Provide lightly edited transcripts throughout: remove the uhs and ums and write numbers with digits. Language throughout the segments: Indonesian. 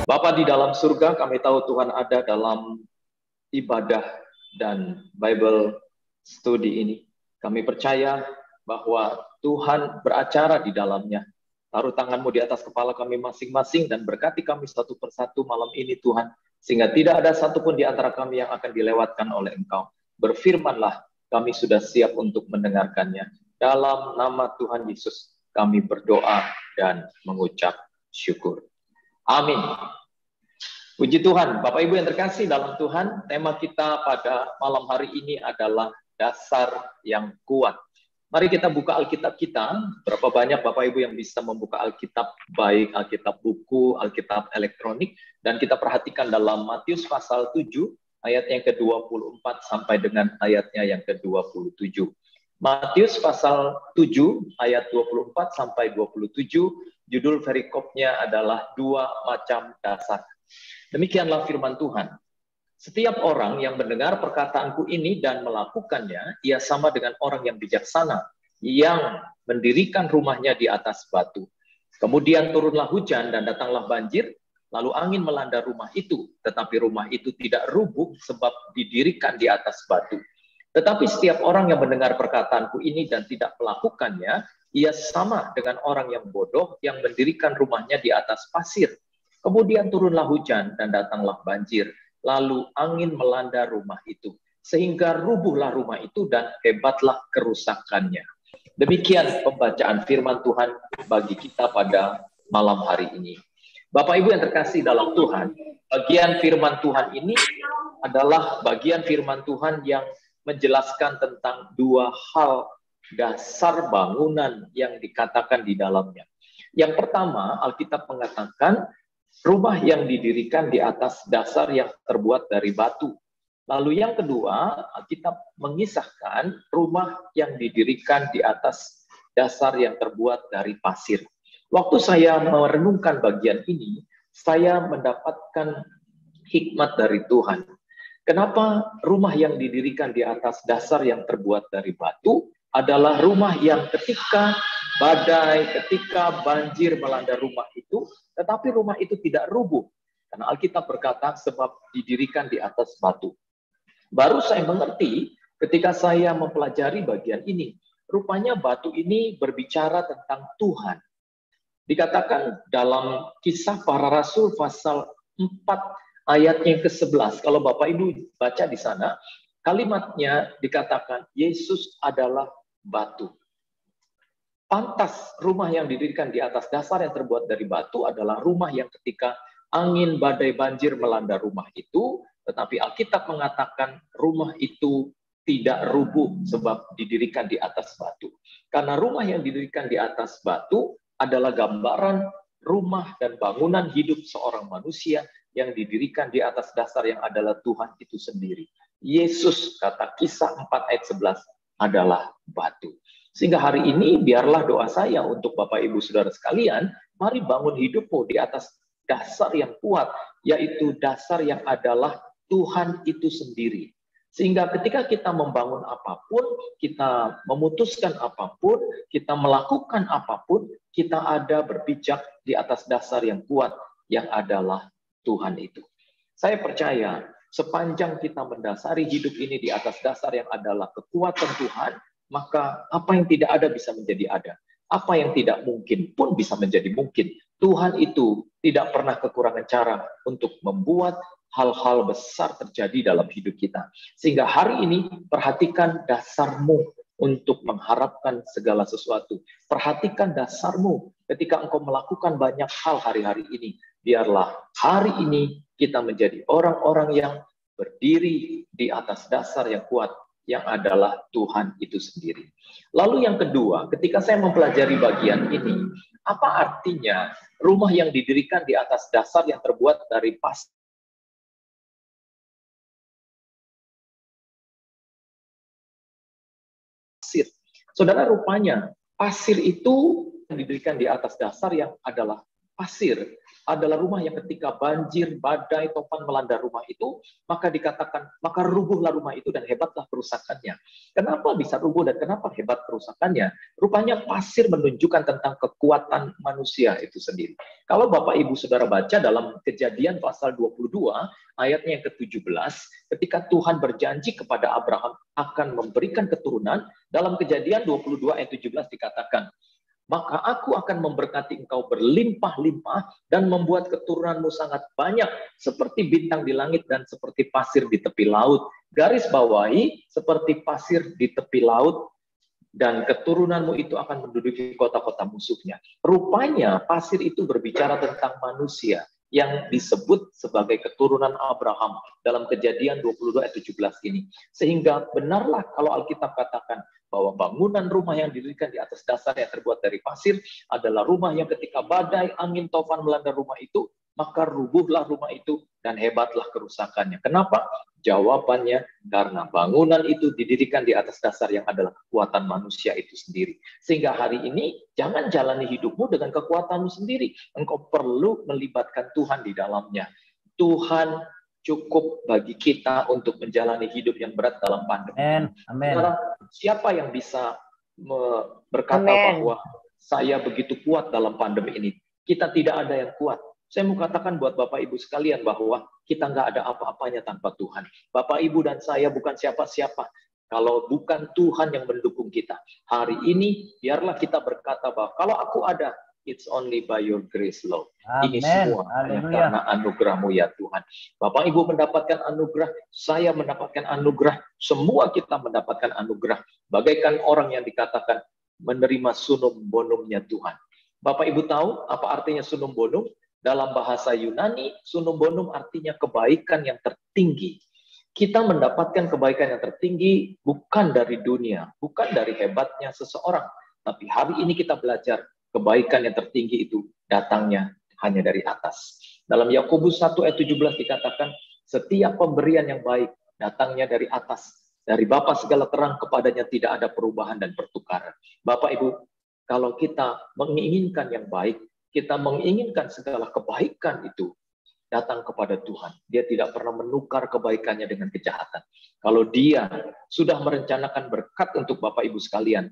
Bapa di dalam surga, kami tahu Tuhan ada dalam ibadah dan Bible study ini. Kami percaya bahwa Tuhan beracara di dalamnya. Taruh tangan-Mu di atas kepala kami masing-masing dan berkati kami satu persatu malam ini Tuhan. Sehingga tidak ada satupun di antara kami yang akan dilewatkan oleh Engkau. Berfirmanlah, kami sudah siap untuk mendengarkannya. Dalam nama Tuhan Yesus, kami berdoa dan mengucap syukur. Amin. Puji Tuhan, Bapak Ibu yang terkasih dalam Tuhan, tema kita pada malam hari ini adalah dasar yang kuat. Mari kita buka Alkitab kita. Berapa banyak Bapak Ibu yang bisa membuka Alkitab, baik Alkitab buku, Alkitab elektronik, dan kita perhatikan dalam Matius pasal 7, ayat yang ke-24 sampai dengan ayatnya yang ke-27. Matius pasal 7, ayat 24 sampai 27, judul perikopnya adalah dua macam dasar. Demikianlah firman Tuhan. Setiap orang yang mendengar perkataanku ini dan melakukannya, ia sama dengan orang yang bijaksana, yang mendirikan rumahnya di atas batu. Kemudian turunlah hujan dan datanglah banjir, lalu angin melanda rumah itu, tetapi rumah itu tidak rubuh sebab didirikan di atas batu. Tetapi setiap orang yang mendengar perkataanku ini dan tidak melakukannya, ia sama dengan orang yang bodoh yang mendirikan rumahnya di atas pasir. Kemudian turunlah hujan dan datanglah banjir, lalu angin melanda rumah itu, sehingga rubuhlah rumah itu dan hebatlah kerusakannya. Demikian pembacaan firman Tuhan bagi kita pada malam hari ini. Bapak Ibu yang terkasih dalam Tuhan, bagian firman Tuhan ini adalah bagian firman Tuhan yang menjelaskan tentang dua hal dasar bangunan yang dikatakan di dalamnya. Yang pertama, Alkitab mengatakan rumah yang didirikan di atas dasar yang terbuat dari batu. Lalu yang kedua, Alkitab mengisahkan rumah yang didirikan di atas dasar yang terbuat dari pasir. Waktu saya merenungkan bagian ini, saya mendapatkan hikmat dari Tuhan. Kenapa rumah yang didirikan di atas dasar yang terbuat dari batu adalah rumah yang ketika badai, ketika banjir melanda rumah itu, tetapi rumah itu tidak rubuh. Karena Alkitab berkata sebab didirikan di atas batu. Baru saya mengerti ketika saya mempelajari bagian ini. Rupanya batu ini berbicara tentang Tuhan. Dikatakan dalam Kisah Para Rasul pasal 4 ayat yang ke-11. Kalau Bapak Ibu baca di sana, kalimatnya dikatakan Yesus adalah batu. Pantas rumah yang didirikan di atas dasar yang terbuat dari batu adalah rumah yang ketika angin, badai, banjir melanda rumah itu, tetapi Alkitab mengatakan rumah itu tidak rubuh sebab didirikan di atas batu. Karena rumah yang didirikan di atas batu adalah gambaran rumah dan bangunan hidup seorang manusia yang didirikan di atas dasar yang adalah Tuhan itu sendiri. Yesus, kata Kisah 4 ayat 11, adalah batu. Sehingga hari ini biarlah doa saya untuk Bapak Ibu Saudara sekalian, mari bangun hidupmu di atas dasar yang kuat, yaitu dasar yang adalah Tuhan itu sendiri. Sehingga ketika kita membangun apapun, kita memutuskan apapun, kita melakukan apapun, kita ada berpijak di atas dasar yang kuat, yang adalah Tuhan itu. Saya percaya sepanjang kita mendasari hidup ini di atas dasar yang adalah kekuatan Tuhan, maka apa yang tidak ada bisa menjadi ada. Apa yang tidak mungkin pun bisa menjadi mungkin. Tuhan itu tidak pernah kekurangan cara untuk membuat hal-hal besar terjadi dalam hidup kita. Sehingga hari ini perhatikan dasarmu untuk mengharapkan segala sesuatu. Perhatikan dasarmu ketika engkau melakukan banyak hal hari-hari ini. Biarlah hari ini kita menjadi orang-orang yang berdiri di atas dasar yang kuat, yang adalah Tuhan itu sendiri. Lalu yang kedua, ketika saya mempelajari bagian ini, apa artinya rumah yang didirikan di atas dasar yang terbuat dari pasir? Saudara, rupanya pasir itu didirikan di atas dasar yang adalah pasir adalah rumah yang ketika banjir, badai, topan melanda rumah itu, maka dikatakan, maka rubuhlah rumah itu dan hebatlah kerusakannya. Kenapa bisa rubuh dan kenapa hebat kerusakannya? Rupanya pasir menunjukkan tentang kekuatan manusia itu sendiri. Kalau Bapak Ibu Saudara baca dalam Kejadian pasal 22, ayatnya yang ke-17, ketika Tuhan berjanji kepada Abraham akan memberikan keturunan, dalam Kejadian 22 ayat 17 dikatakan, maka aku akan memberkati engkau berlimpah-limpah dan membuat keturunanmu sangat banyak seperti bintang di langit dan seperti pasir di tepi laut. Garis bawahi seperti pasir di tepi laut, dan keturunanmu itu akan menduduki kota-kota musuhnya. Rupanya pasir itu berbicara tentang manusia yang disebut sebagai keturunan Abraham dalam Kejadian 22 ayat 17 ini. Sehingga benarlah kalau Alkitab katakan bahwa bangunan rumah yang didirikan di atas dasar yang terbuat dari pasir adalah rumah yang ketika badai, angin, topan melanda rumah itu, maka rubuhlah rumah itu dan hebatlah kerusakannya. Kenapa? Jawabannya karena bangunan itu didirikan di atas dasar yang adalah kekuatan manusia itu sendiri. Sehingga hari ini jangan jalani hidupmu dengan kekuatanmu sendiri. Engkau perlu melibatkan Tuhan di dalamnya. Tuhan cukup bagi kita untuk menjalani hidup yang berat dalam pandemi. Amin. Sekarang, siapa yang bisa berkata bahwa saya begitu kuat dalam pandemi ini? Kita tidak ada yang kuat. Saya mau katakan buat Bapak Ibu sekalian bahwa kita nggak ada apa-apanya tanpa Tuhan. Bapak Ibu dan saya bukan siapa-siapa. Kalau bukan Tuhan yang mendukung kita. Hari ini biarlah kita berkata bahwa kalau aku ada, it's only by your grace, Lord. Ini semua hanya karena anugerah-Mu ya Tuhan. Bapak Ibu mendapatkan anugerah, saya mendapatkan anugerah, semua kita mendapatkan anugerah. Bagaikan orang yang dikatakan menerima sunum bonumnya Tuhan. Bapak Ibu tahu apa artinya sunum bonum? Dalam bahasa Yunani, sunum bonum artinya kebaikan yang tertinggi. Kita mendapatkan kebaikan yang tertinggi bukan dari dunia, bukan dari hebatnya seseorang. Tapi hari ini kita belajar kebaikan yang tertinggi itu datangnya hanya dari atas. Dalam Yakobus 1 ayat 17 dikatakan, setiap pemberian yang baik datangnya dari atas. Dari Bapa segala terang kepadanya tidak ada perubahan dan pertukaran. Bapak Ibu, kalau kita menginginkan yang baik, kita menginginkan segala kebaikan itu datang kepada Tuhan. Dia tidak pernah menukar kebaikannya dengan kejahatan. Kalau dia sudah merencanakan berkat untuk Bapak Ibu sekalian,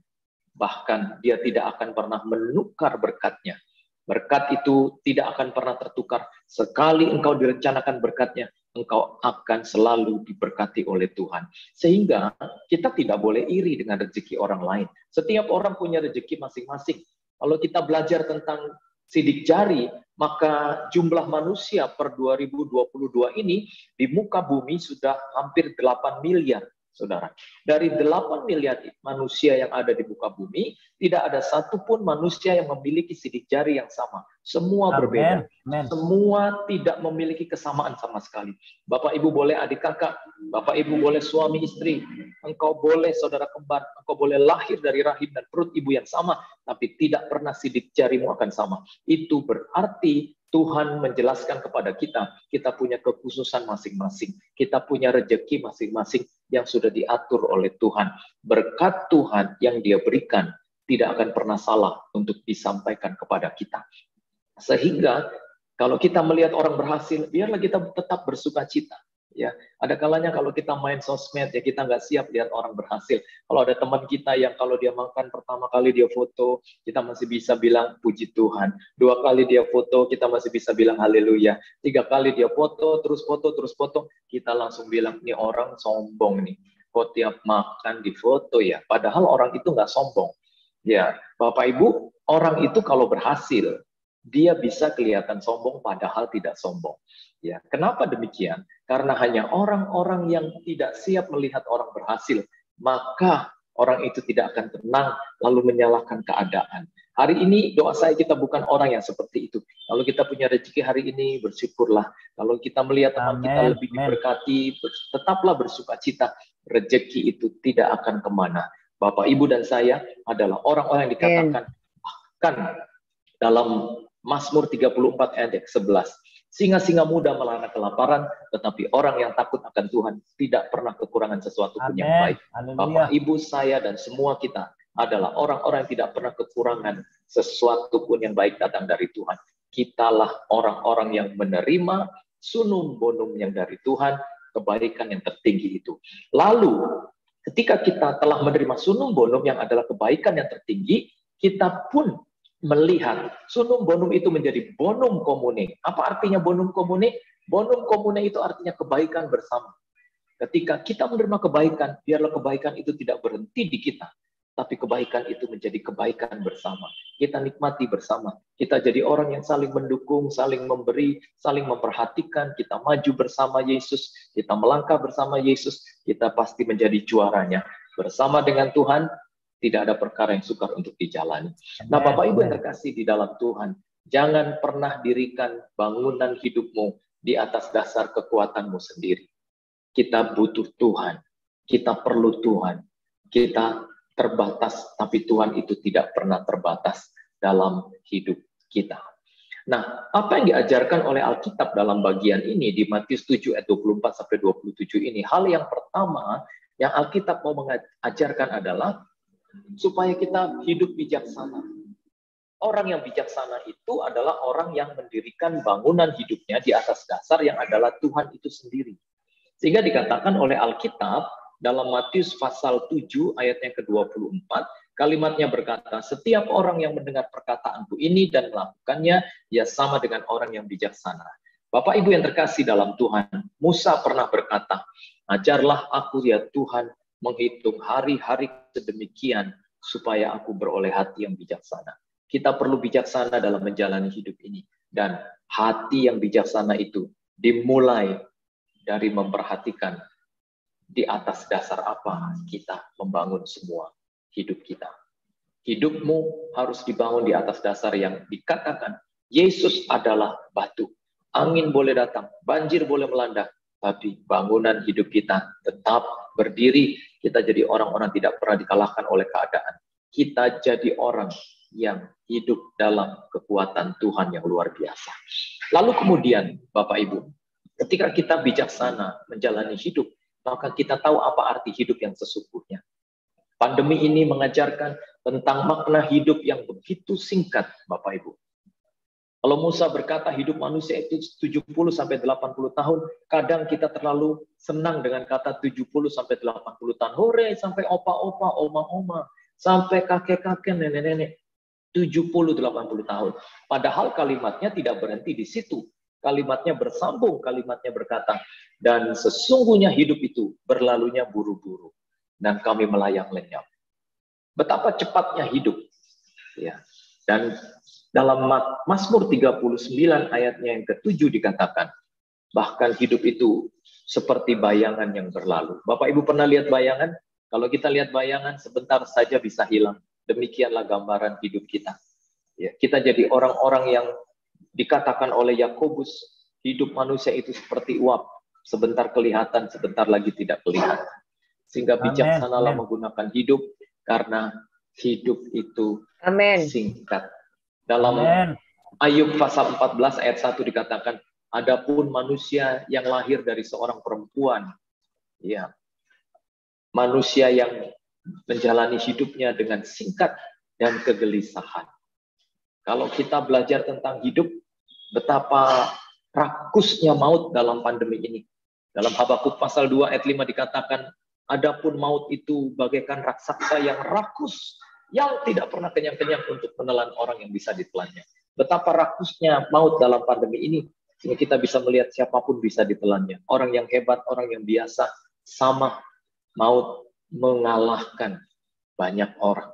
bahkan dia tidak akan pernah menukar berkatnya. Berkat itu tidak akan pernah tertukar. Sekali engkau direncanakan berkatnya, engkau akan selalu diberkati oleh Tuhan. Sehingga kita tidak boleh iri dengan rezeki orang lain. Setiap orang punya rezeki masing-masing. Kalau kita belajar tentang sidik jari, maka jumlah manusia per 2022 ini di muka bumi sudah hampir 8 miliar, saudara. Dari 8 miliar manusia yang ada di muka bumi, tidak ada satupun manusia yang memiliki sidik jari yang sama. Semua berbeda. Semua tidak memiliki kesamaan sama sekali. Bapak Ibu boleh adik kakak, Bapak Ibu boleh suami istri, engkau boleh saudara kembar, engkau boleh lahir dari rahim dan perut ibu yang sama, tapi tidak pernah sidik jarimu akan sama. Itu berarti Tuhan menjelaskan kepada kita, kita punya kekhususan masing-masing. Kita punya rejeki masing-masing yang sudah diatur oleh Tuhan. Berkat Tuhan yang Dia berikan tidak akan pernah salah untuk disampaikan kepada kita. Sehingga kalau kita melihat orang berhasil, biarlah kita tetap bersuka cita. Ya, ada kalanya kalau kita main sosmed ya kita nggak siap lihat orang berhasil. Kalau ada teman kita yang kalau dia makan pertama kali dia foto, kita masih bisa bilang puji Tuhan. 2 kali dia foto, kita masih bisa bilang haleluya. 3 kali dia foto, terus foto, kita langsung bilang ini orang sombong nih. Kok tiap makan di foto ya? Padahal orang itu nggak sombong. Ya, Bapak Ibu, orang itu kalau berhasil, dia bisa kelihatan sombong padahal tidak sombong. Ya, kenapa demikian? Karena hanya orang-orang yang tidak siap melihat orang berhasil, maka orang itu tidak akan tenang lalu menyalahkan keadaan. Hari ini doa saya kita bukan orang yang seperti itu. Kalau kita punya rezeki hari ini, bersyukurlah. Kalau kita melihat teman kita lebih diberkati, tetaplah bersuka cita. Rezeki itu tidak akan kemana. Bapak, Ibu, dan saya adalah orang-orang yang dikatakan bahkan dalam Mazmur 34 ayat 11. Singa-singa muda melana kelaparan, tetapi orang yang takut akan Tuhan tidak pernah kekurangan sesuatu pun yang baik. Bapak, Ibu, saya, dan semua kita adalah orang-orang yang tidak pernah kekurangan sesuatu pun yang baik datang dari Tuhan. Kitalah orang-orang yang menerima sunum bonum yang dari Tuhan, kebaikan yang tertinggi itu. Lalu, ketika kita telah menerima sunum bonum yang adalah kebaikan yang tertinggi, kita pun melihat sunum bonum itu menjadi bonum komune. Apa artinya bonum komune? Bonum komune itu artinya kebaikan bersama. Ketika kita menerima kebaikan, biarlah kebaikan itu tidak berhenti di kita, tapi kebaikan itu menjadi kebaikan bersama. Kita nikmati bersama. Kita jadi orang yang saling mendukung, saling memberi, saling memperhatikan. Kita maju bersama Yesus, kita melangkah bersama Yesus, kita pasti menjadi juaranya. Bersama dengan Tuhan, tidak ada perkara yang sukar untuk dijalani. Nah, Bapak Ibu yang terkasih di dalam Tuhan, jangan pernah dirikan bangunan hidupmu di atas dasar kekuatanmu sendiri. Kita butuh Tuhan, kita perlu Tuhan, kita terbatas, tapi Tuhan itu tidak pernah terbatas dalam hidup kita. Nah, apa yang diajarkan oleh Alkitab dalam bagian ini di Matius 7 ayat 24-27 ini, hal yang pertama yang Alkitab mau mengajarkan adalah supaya kita hidup bijaksana. Orang yang bijaksana itu adalah orang yang mendirikan bangunan hidupnya di atas dasar yang adalah Tuhan itu sendiri. Sehingga dikatakan oleh Alkitab dalam Matius pasal 7 ayat yang ke-24, kalimatnya berkata, setiap orang yang mendengar perkataanku ini dan melakukannya, ia sama dengan orang yang bijaksana. Bapak Ibu yang terkasih dalam Tuhan, Musa pernah berkata, ajarlah aku ya Tuhan menghitung hari-hari sedemikian supaya aku beroleh hati yang bijaksana. Kita perlu bijaksana dalam menjalani hidup ini. Dan hati yang bijaksana itu dimulai dari memperhatikan di atas dasar apa kita membangun semua hidup kita. Hidupmu harus dibangun di atas dasar yang dikatakan Yesus adalah batu. Angin boleh datang, banjir boleh melanda, tapi bangunan hidup kita tetap berdiri. Kita jadi orang-orang tidak pernah dikalahkan oleh keadaan. Kita jadi orang yang hidup dalam kekuatan Tuhan yang luar biasa. Lalu kemudian, Bapak Ibu, ketika kita bijaksana menjalani hidup, maka kita tahu apa arti hidup yang sesungguhnya. Pandemi ini mengajarkan tentang makna hidup yang begitu singkat, Bapak Ibu. Kalau Musa berkata hidup manusia itu 70-80 tahun, kadang kita terlalu senang dengan kata 70-80 tahun. Hore, sampai opa-opa, oma-oma, sampai kakek-kakek, nenek-nenek. 70-80 tahun. Padahal kalimatnya tidak berhenti di situ. Kalimatnya bersambung, kalimatnya berkata, dan sesungguhnya hidup itu berlalunya buru-buru, dan kami melayang lenyap. Betapa cepatnya hidup. Ya. Dan dalam Mazmur 39 ayatnya yang ke-7 dikatakan, bahkan hidup itu seperti bayangan yang berlalu. Bapak Ibu pernah lihat bayangan? Kalau kita lihat bayangan, sebentar saja bisa hilang. Demikianlah gambaran hidup kita. Ya, kita jadi orang-orang yang dikatakan oleh Yakobus, hidup manusia itu seperti uap. Sebentar kelihatan, sebentar lagi tidak kelihatan. Sehingga bijaksanalah menggunakan hidup, karena hidup itu singkat. Dalam Ayub pasal 14 ayat 1 dikatakan, adapun manusia yang lahir dari seorang perempuan, ya, manusia yang menjalani hidupnya dengan singkat dan kegelisahan. Kalau kita belajar tentang hidup, betapa rakusnya maut dalam pandemi ini. Dalam Habakuk pasal 2 ayat 5 dikatakan, adapun maut itu bagaikan raksasa yang rakus, yang tidak pernah kenyang-kenyang untuk menelan orang yang bisa ditelannya. Betapa rakusnya maut dalam pandemi ini, sehingga kita bisa melihat siapapun bisa ditelannya. Orang yang hebat, orang yang biasa, sama maut mengalahkan banyak orang.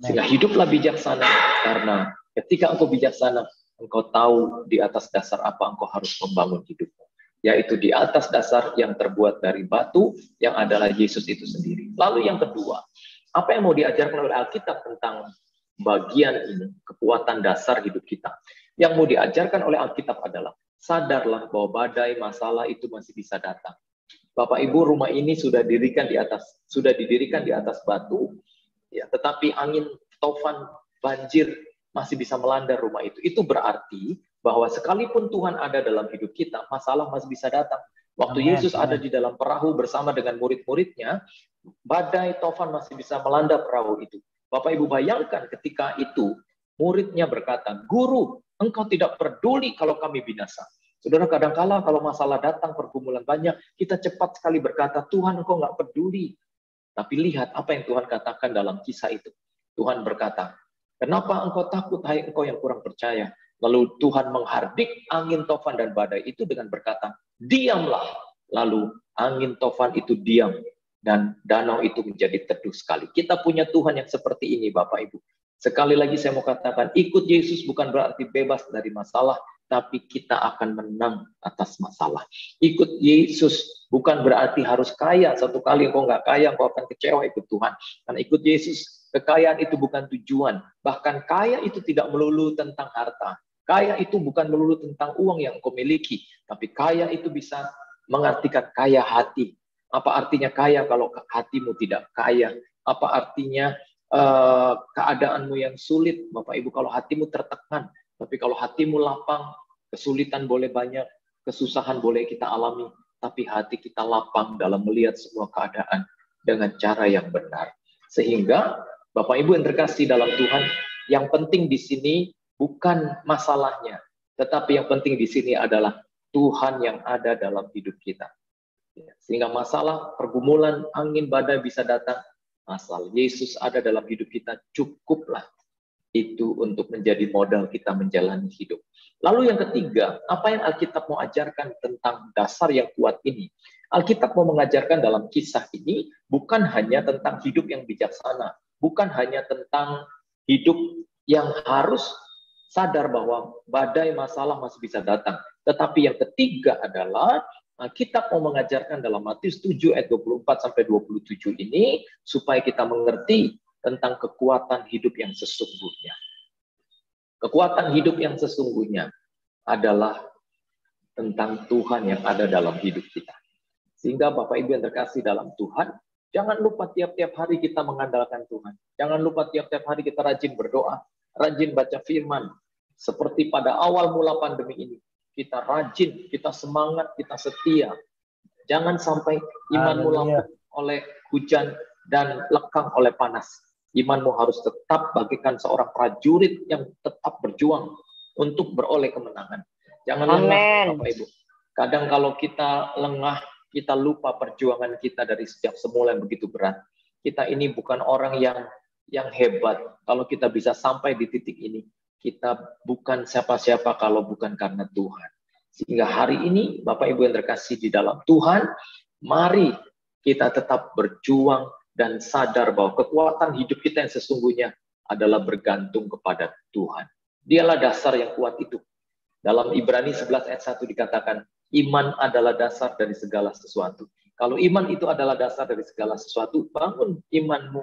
Sehingga hiduplah bijaksana, karena ketika engkau bijaksana, engkau tahu di atas dasar apa engkau harus membangun hidupmu. Yaitu di atas dasar yang terbuat dari batu, yang adalah Yesus itu sendiri. Lalu yang kedua, apa yang mau diajarkan oleh Alkitab tentang bagian ini, kekuatan dasar hidup kita. Yang mau diajarkan oleh Alkitab adalah, sadarlah bahwa badai masalah itu masih bisa datang. Bapak Ibu, rumah ini sudah didirikan di atas batu, ya, tetapi angin, taufan, banjir masih bisa melanda rumah itu. Itu berarti bahwa sekalipun Tuhan ada dalam hidup kita, masalah masih bisa datang. Waktu Yesus ada di dalam perahu bersama dengan murid-muridnya, badai, taufan masih bisa melanda perahu itu. Bapak Ibu bayangkan ketika itu muridnya berkata, Guru, Engkau tidak peduli kalau kami binasa. Saudara, kadang-kala kalau masalah datang, pergumulan banyak, kita cepat sekali berkata, Tuhan Engkau nggak peduli. Tapi lihat apa yang Tuhan katakan dalam kisah itu. Tuhan berkata, kenapa engkau takut, hai engkau yang kurang percaya? Lalu Tuhan menghardik angin tofan dan badai itu dengan berkata, diamlah. Lalu angin tofan itu diam. Dan danau itu menjadi teduh sekali. Kita punya Tuhan yang seperti ini, Bapak Ibu. Sekali lagi saya mau katakan, ikut Yesus bukan berarti bebas dari masalah, tapi kita akan menang atas masalah. Ikut Yesus bukan berarti harus kaya. Satu kali engkau nggak kaya, engkau akan kecewa ikut Tuhan. Karena ikut Yesus, kekayaan itu bukan tujuan. Bahkan kaya itu tidak melulu tentang harta. Kaya itu bukan melulu tentang uang yang engkau miliki. Tapi kaya itu bisa mengartikan kaya hati. Apa artinya kaya kalau hatimu tidak kaya? Apa artinya keadaanmu yang sulit, Bapak Ibu, kalau hatimu tertekan? Tapi kalau hatimu lapang, kesulitan boleh banyak, kesusahan boleh kita alami, tapi hati kita lapang dalam melihat semua keadaan dengan cara yang benar. Sehingga Bapak Ibu yang terkasih dalam Tuhan, yang penting di sini bukan masalahnya, tetapi yang penting di sini adalah Tuhan yang ada dalam hidup kita. Sehingga masalah, pergumulan, angin, badai bisa datang, asal Yesus ada dalam hidup kita, cukuplah itu untuk menjadi modal kita menjalani hidup. Lalu yang ketiga, apa yang Alkitab mau ajarkan tentang dasar yang kuat ini? Alkitab mau mengajarkan dalam kisah ini bukan hanya tentang hidup yang bijaksana, bukan hanya tentang hidup yang harus sadar bahwa badai masalah masih bisa datang. Tetapi yang ketiga adalah Alkitab mau mengajarkan dalam Matius 7 ayat 24 sampai 27 ini supaya kita mengerti tentang kekuatan hidup yang sesungguhnya. Kekuatan hidup yang sesungguhnya adalah tentang Tuhan yang ada dalam hidup kita. Sehingga Bapak Ibu yang terkasih dalam Tuhan, jangan lupa tiap-tiap hari kita mengandalkan Tuhan. Jangan lupa tiap-tiap hari kita rajin berdoa, rajin baca firman. Seperti pada awal mula pandemi ini, kita rajin, kita semangat, kita setia. Jangan sampai imanmu lapuk oleh hujan dan lekang oleh panas. Imanmu harus tetap bagaikan seorang prajurit yang tetap berjuang untuk beroleh kemenangan. Jangan lengah, Bapak Ibu. Kadang kalau kita lengah, kita lupa perjuangan kita dari sejak semula yang begitu berat. Kita ini bukan orang yang hebat. Kalau kita bisa sampai di titik ini, kita bukan siapa-siapa kalau bukan karena Tuhan. Sehingga hari ini, Bapak Ibu yang terkasih di dalam Tuhan, mari kita tetap berjuang dan sadar bahwa kekuatan hidup kita yang sesungguhnya adalah bergantung kepada Tuhan. Dialah dasar yang kuat itu. Dalam Ibrani 11 ayat 1 dikatakan, iman adalah dasar dari segala sesuatu. Kalau iman itu adalah dasar dari segala sesuatu, bangun imanmu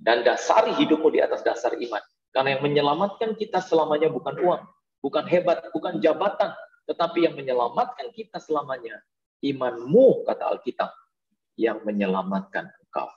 dan dasari hidupmu di atas dasar iman. Karena yang menyelamatkan kita selamanya bukan uang, bukan hebat, bukan jabatan, tetapi yang menyelamatkan kita selamanya, imanmu, kata Alkitab, yang menyelamatkan engkau.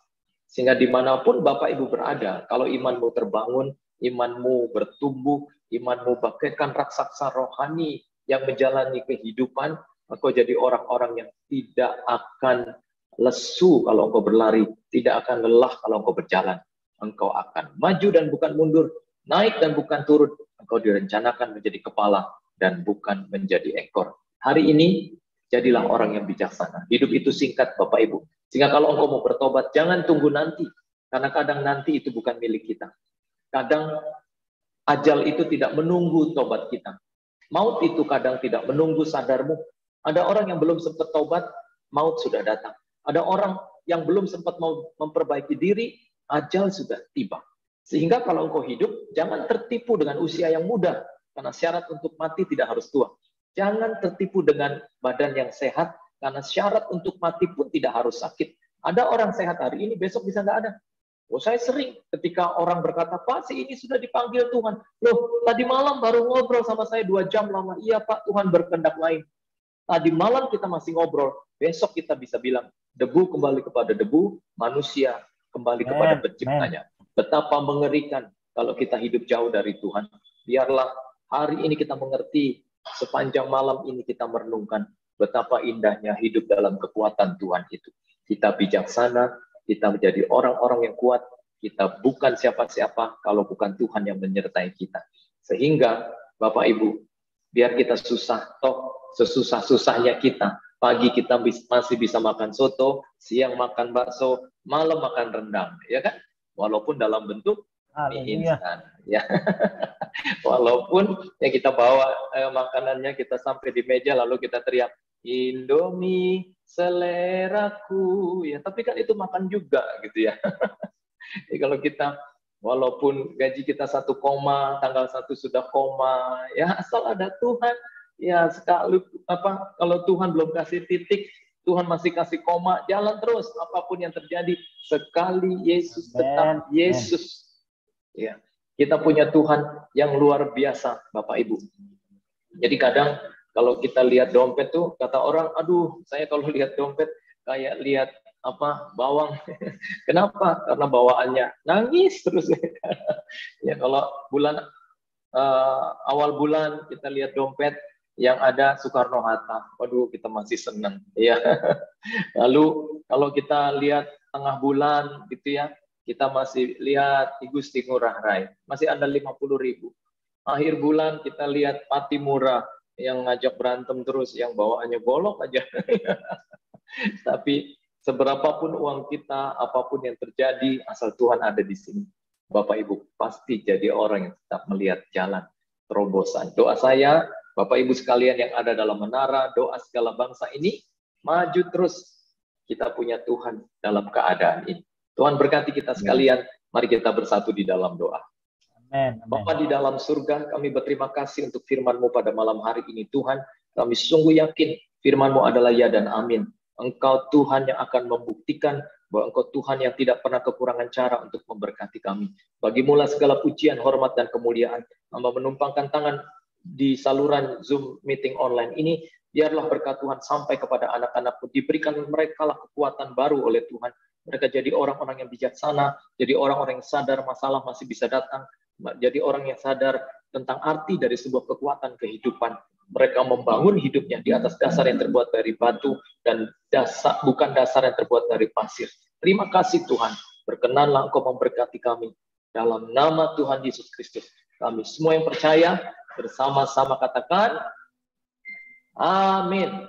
Sehingga dimanapun Bapak Ibu berada, kalau imanmu terbangun, imanmu bertumbuh, imanmu bagaikan raksasa rohani yang menjalani kehidupan, engkau jadi orang-orang yang tidak akan lesu kalau engkau berlari, tidak akan lelah kalau engkau berjalan. Engkau akan maju dan bukan mundur, naik dan bukan turun. Engkau direncanakan menjadi kepala dan bukan menjadi ekor. Hari ini, jadilah orang yang bijaksana. Hidup itu singkat, Bapak Ibu. Sehingga kalau engkau mau bertobat, jangan tunggu nanti. Karena kadang nanti itu bukan milik kita. Kadang ajal itu tidak menunggu tobat kita. Maut itu kadang tidak menunggu sadarmu. Ada orang yang belum sempat tobat, maut sudah datang. Ada orang yang belum sempat mau memperbaiki diri, ajal sudah tiba. Sehingga kalau engkau hidup, jangan tertipu dengan usia yang muda. Karena syarat untuk mati tidak harus tua. Jangan tertipu dengan badan yang sehat, karena syarat untuk mati pun tidak harus sakit. Ada orang sehat hari ini, besok bisa nggak ada. Oh, saya sering ketika orang berkata, Pak, si ini sudah dipanggil Tuhan. Loh, tadi malam baru ngobrol sama saya 2 jam lama. Iya Pak, Tuhan berkehendak lain. Tadi malam kita masih ngobrol, besok kita bisa bilang, debu kembali kepada debu, manusia kembali kepada penciptanya. Betapa mengerikan kalau kita hidup jauh dari Tuhan. Biarlah hari ini kita mengerti, sepanjang malam ini kita merenungkan betapa indahnya hidup dalam kekuatan Tuhan itu. Kita bijaksana, kita menjadi orang-orang yang kuat, kita bukan siapa-siapa kalau bukan Tuhan yang menyertai kita. Sehingga Bapak Ibu, biar kita susah, toh sesusah-susahnya kita. Pagi kita masih bisa makan soto, siang makan bakso, malam makan rendang, ya kan? Walaupun dalam bentuk mie instan, ya. Walaupun yang kita bawa makanannya, kita sampai di meja lalu kita teriak Indomie seleraku, ya. Tapi kan itu makan juga, gitu ya. Jadi kalau kita walaupun gaji kita 1 koma, tanggal 1 sudah koma, ya asal ada Tuhan, ya sekali kalau Tuhan belum kasih titik, Tuhan masih kasih koma, jalan terus apapun yang terjadi, sekali Yesus tetap Yesus. Ya, kita punya Tuhan yang luar biasa, Bapak Ibu. Jadi kadang kalau kita lihat dompet tuh, kata orang, aduh, saya kalau lihat dompet kayak lihat bawang. Kenapa? Karena bawaannya nangis terus. Ya kalau bulan awal bulan kita lihat dompet yang ada Soekarno Hatta, waduh kita masih senang. Ya. Lalu kalau kita lihat tengah bulan gitu ya, kita masih lihat I Gusti Ngurah Rai, masih ada 50.000. Akhir bulan kita lihat Pati Murah yang ngajak berantem terus, yang bawaannya golok aja. Tapi seberapapun uang kita, apapun yang terjadi, asal Tuhan ada di sini, Bapak Ibu pasti jadi orang yang tetap melihat jalan terobosan. Doa saya, Bapak Ibu sekalian yang ada dalam menara, doa segala bangsa ini, maju terus. Kita punya Tuhan dalam keadaan ini. Tuhan berkati kita sekalian, mari kita bersatu di dalam doa. Amen. Bapa di dalam surga, kami berterima kasih untuk firman-Mu pada malam hari ini, Tuhan. Kami sungguh yakin firman-Mu adalah ya dan amin. Engkau Tuhan yang akan membuktikan bahwa Engkau Tuhan yang tidak pernah kekurangan cara untuk memberkati kami. Bagimulah segala pujian, hormat, dan kemuliaan. Hamba menumpangkan tangan di saluran Zoom meeting online ini, biarlah berkat Tuhan sampai kepada anak-anak-Mu, diberikan mereka lah kekuatan baru oleh Tuhan. Mereka jadi orang-orang yang bijaksana, jadi orang-orang yang sadar masalah masih bisa datang, jadi orang yang sadar tentang arti dari sebuah kekuatan kehidupan. Mereka membangun hidupnya di atas dasar yang terbuat dari batu dan bukan dasar yang terbuat dari pasir. Terima kasih Tuhan, berkenanlah Engkau memberkati kami. Dalam nama Tuhan Yesus Kristus, kami semua yang percaya bersama-sama katakan, amin.